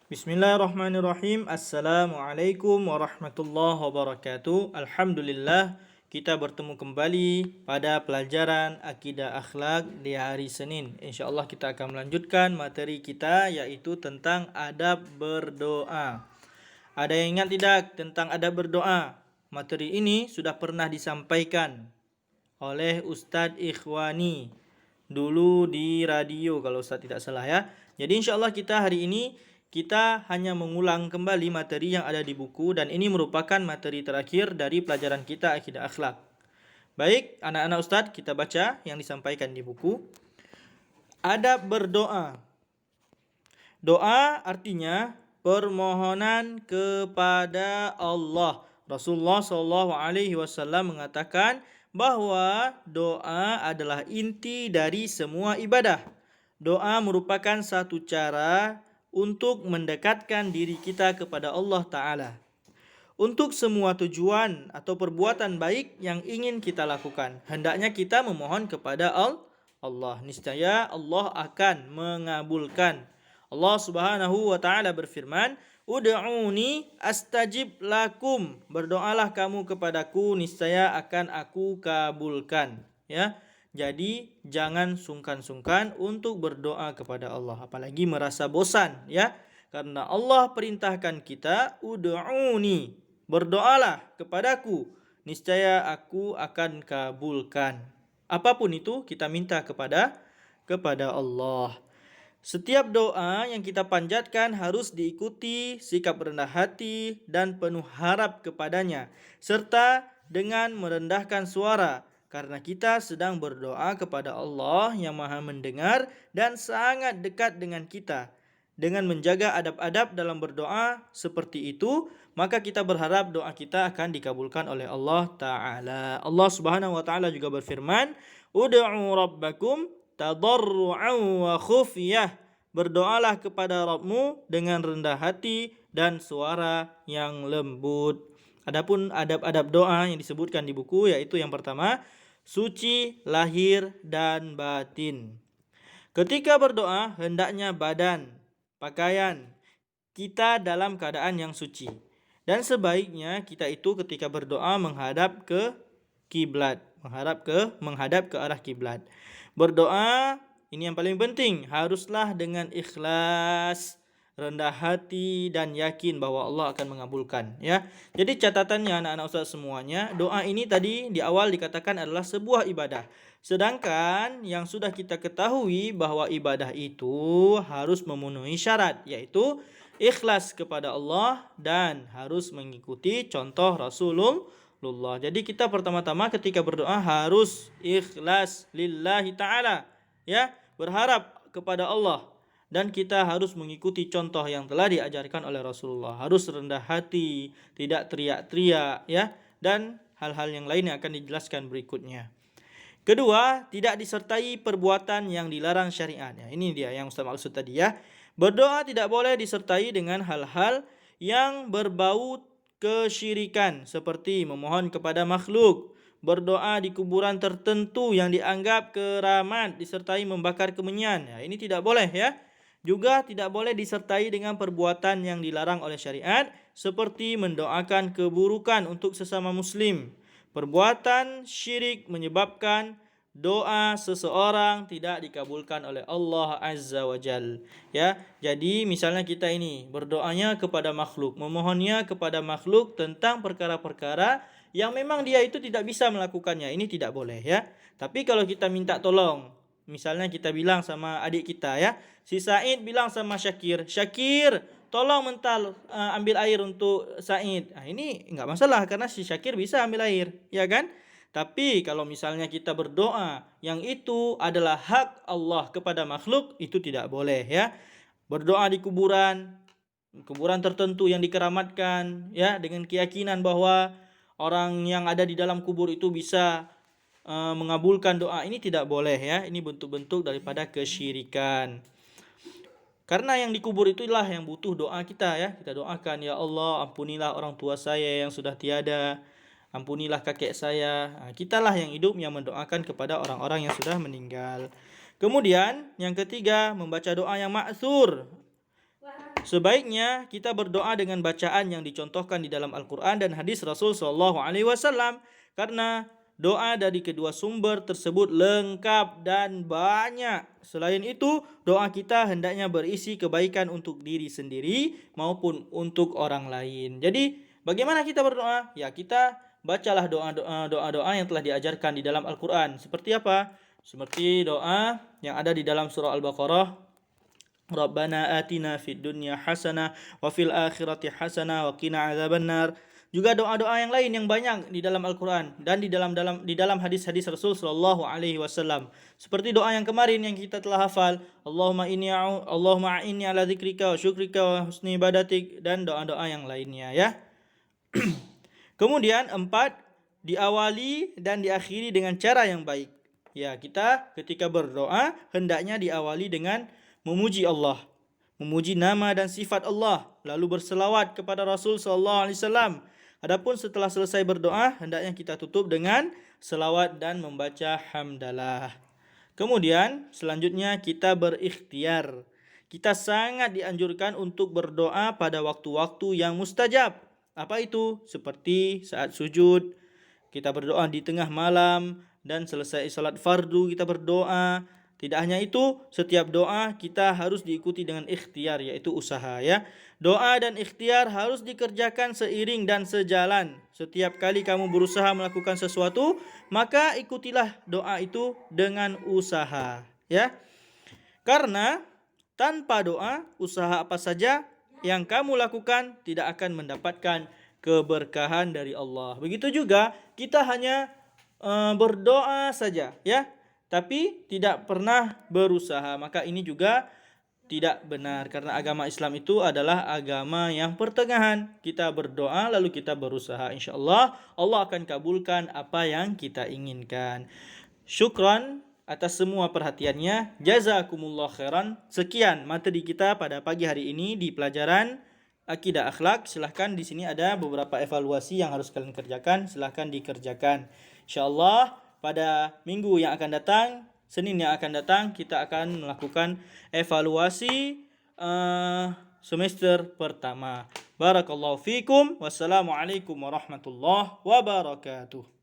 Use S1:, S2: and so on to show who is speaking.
S1: Bismillahirrahmanirrahim. Assalamualaikum warahmatullahi wabarakatuh. Alhamdulillah, kita bertemu kembali pada pelajaran Akidah Akhlak di hari Senin. InsyaAllah kita akan melanjutkan materi kita, yaitu tentang adab berdoa. Ada yang ingat tidak tentang adab berdoa? Materi ini sudah pernah disampaikan oleh Ustadz Ikhwani dulu di radio kalau Ustadz tidak salah ya. Jadi insyaAllah kita hari ini kita hanya mengulang kembali materi yang ada di buku, dan ini merupakan materi terakhir dari pelajaran kita Akidah Akhlak. Baik, anak-anak Ustadz, kita baca yang disampaikan di buku. Adab berdoa. Doa artinya permohonan kepada Allah. Rasulullah SAW mengatakan bahwa doa adalah inti dari semua ibadah. Doa merupakan satu cara untuk mendekatkan diri kita kepada Allah Ta'ala. Untuk semua tujuan atau perbuatan baik yang ingin kita lakukan, hendaknya kita memohon kepada Allah. Niscaya Allah akan mengabulkan. Allah Subhanahu wa Ta'ala berfirman, Ud'uni astajib lakum. Berdoalah kamu kepadaku, niscaya akan aku kabulkan. Ya. Jadi jangan sungkan-sungkan untuk berdoa kepada Allah, apalagi merasa bosan ya. Karena Allah perintahkan kita, ud'uni, berdoalah kepadaku, niscaya aku akan kabulkan. Apapun itu kita minta kepada Allah. Setiap doa yang kita panjatkan harus diikuti sikap rendah hati dan penuh harap kepadanya, serta dengan merendahkan suara, karena kita sedang berdoa kepada Allah yang Maha Mendengar dan sangat dekat dengan kita. Dengan menjaga adab-adab dalam berdoa seperti itu, maka kita berharap doa kita akan dikabulkan oleh Allah Ta'ala. Allah Subhanahu wa Ta'ala juga berfirman, Ud'u rabbakum tadarru'an wa khufyah. Berdoalah kepada Rabbmu dengan rendah hati dan suara yang lembut. Adapun adab-adab doa yang disebutkan di buku, yaitu yang pertama, suci lahir dan batin. Ketika berdoa, hendaknya badan, pakaian kita dalam keadaan yang suci. Dan sebaiknya kita itu ketika berdoa menghadap ke kiblat, menghadap ke arah kiblat. Berdoa, ini yang paling penting, haruslah dengan ikhlas, rendah hati, dan yakin bahwa Allah akan mengabulkan ya. Jadi catatannya anak-anak Ustaz semuanya, doa ini tadi di awal dikatakan adalah sebuah ibadah. Sedangkan yang sudah kita ketahui bahwa ibadah itu harus memenuhi syarat, yaitu ikhlas kepada Allah dan harus mengikuti contoh Rasulullah. Jadi kita pertama-tama ketika berdoa harus ikhlas lillahi ta'ala ya, berharap kepada Allah. Dan kita harus mengikuti contoh yang telah diajarkan oleh Rasulullah. Harus rendah hati, tidak teriak-teriak ya, dan hal-hal yang lain yang akan dijelaskan berikutnya. Kedua, tidak disertai perbuatan yang dilarang syariat. Ya, ini dia yang Ustaz maksud tadi ya. Berdoa tidak boleh disertai dengan hal-hal yang berbau kesyirikan, seperti memohon kepada makhluk, berdoa di kuburan tertentu yang dianggap keramat, disertai membakar kemenyan. Ya, ini tidak boleh ya. Juga tidak boleh disertai dengan perbuatan yang dilarang oleh syariat, seperti mendoakan keburukan untuk sesama muslim. Perbuatan syirik menyebabkan doa seseorang tidak dikabulkan oleh Allah Azza wa Jal. Ya, jadi misalnya kita ini berdoanya kepada makhluk, memohonnya kepada makhluk tentang perkara-perkara yang memang dia itu tidak bisa melakukannya. Ini tidak boleh ya. Tapi kalau kita minta tolong, misalnya kita bilang sama adik kita ya, si Said bilang sama Syakir, Syakir, tolong ambil air untuk Said. Nah, ini enggak masalah karena si Syakir bisa ambil air, ya kan? Tapi kalau misalnya kita berdoa yang itu adalah hak Allah kepada makhluk, itu tidak boleh ya. Berdoa di kuburan tertentu yang dikeramatkan ya, dengan keyakinan bahwa orang yang ada di dalam kubur itu bisa mengabulkan doa, ini tidak boleh ya. Ini bentuk-bentuk daripada kesyirikan. Karena yang dikubur itulah yang butuh doa kita ya. Kita doakan, ya Allah, ampunilah orang tua saya yang sudah tiada, ampunilah kakek saya. Nah, kitalah yang hidup yang mendoakan kepada orang-orang yang sudah meninggal. Kemudian yang ketiga, membaca doa yang ma'tsur. sebaiknya kita berdoa dengan bacaan yang dicontohkan di dalam Al-Quran dan hadis Rasul Shallallahu Alaihi Wasallam, karena doa dari kedua sumber tersebut lengkap dan banyak. Selain itu, doa kita hendaknya berisi kebaikan untuk diri sendiri maupun untuk orang lain. Jadi, bagaimana kita berdoa? Ya, kita bacalah doa-doa yang telah diajarkan di dalam Al-Quran. Seperti apa? Seperti doa yang ada di dalam surah Al-Baqarah. Rabbana atina fid dunya hasanah wa fil akhirati hasanah wa qina adzabannar. Juga doa-doa yang lain yang banyak di dalam Al-Qur'an dan di dalam hadis-hadis Rasul sallallahu alaihi wasallam. Seperti doa yang kemarin yang kita telah hafal, Allahumma inni ala dzikrika wa syukrika wa husni ibadatik, dan doa-doa yang lainnya ya. Kemudian 4, diawali dan diakhiri dengan cara yang baik. Ya, kita ketika berdoa hendaknya diawali dengan memuji Allah, memuji nama dan sifat Allah, lalu berselawat kepada Rasul sallallahu alaihi wasallam. Adapun setelah selesai berdoa, hendaknya kita tutup dengan selawat dan membaca hamdalah. Kemudian selanjutnya kita berikhtiar. Kita sangat dianjurkan untuk berdoa pada waktu-waktu yang mustajab. Apa itu? Seperti saat sujud, kita berdoa di tengah malam, dan selesai salat fardu kita berdoa. Tidak hanya itu, setiap doa kita harus diikuti dengan ikhtiar, yaitu usaha ya. Doa dan ikhtiar harus dikerjakan seiring dan sejalan. Setiap kali kamu berusaha melakukan sesuatu, maka ikutilah doa itu dengan usaha ya. Karena tanpa doa, usaha apa saja yang kamu lakukan tidak akan mendapatkan keberkahan dari Allah. Begitu juga kita hanya berdoa saja ya, tapi tidak pernah berusaha, maka ini juga tidak benar, karena agama Islam itu adalah agama yang pertengahan. Kita berdoa lalu kita berusaha, insyaallah Allah akan kabulkan apa yang kita inginkan. Syukran atas semua perhatiannya. Jazakumullah khairan. Sekian materi kita pada pagi hari ini di pelajaran Akidah Akhlak. Silahkan, di sini ada beberapa evaluasi yang harus kalian kerjakan. Silahkan dikerjakan. Insyaallah pada minggu yang akan datang, Senin yang akan datang, kita akan melakukan evaluasi semester pertama. Barakallahu fikum. Wassalamualaikum warahmatullahi wabarakatuh.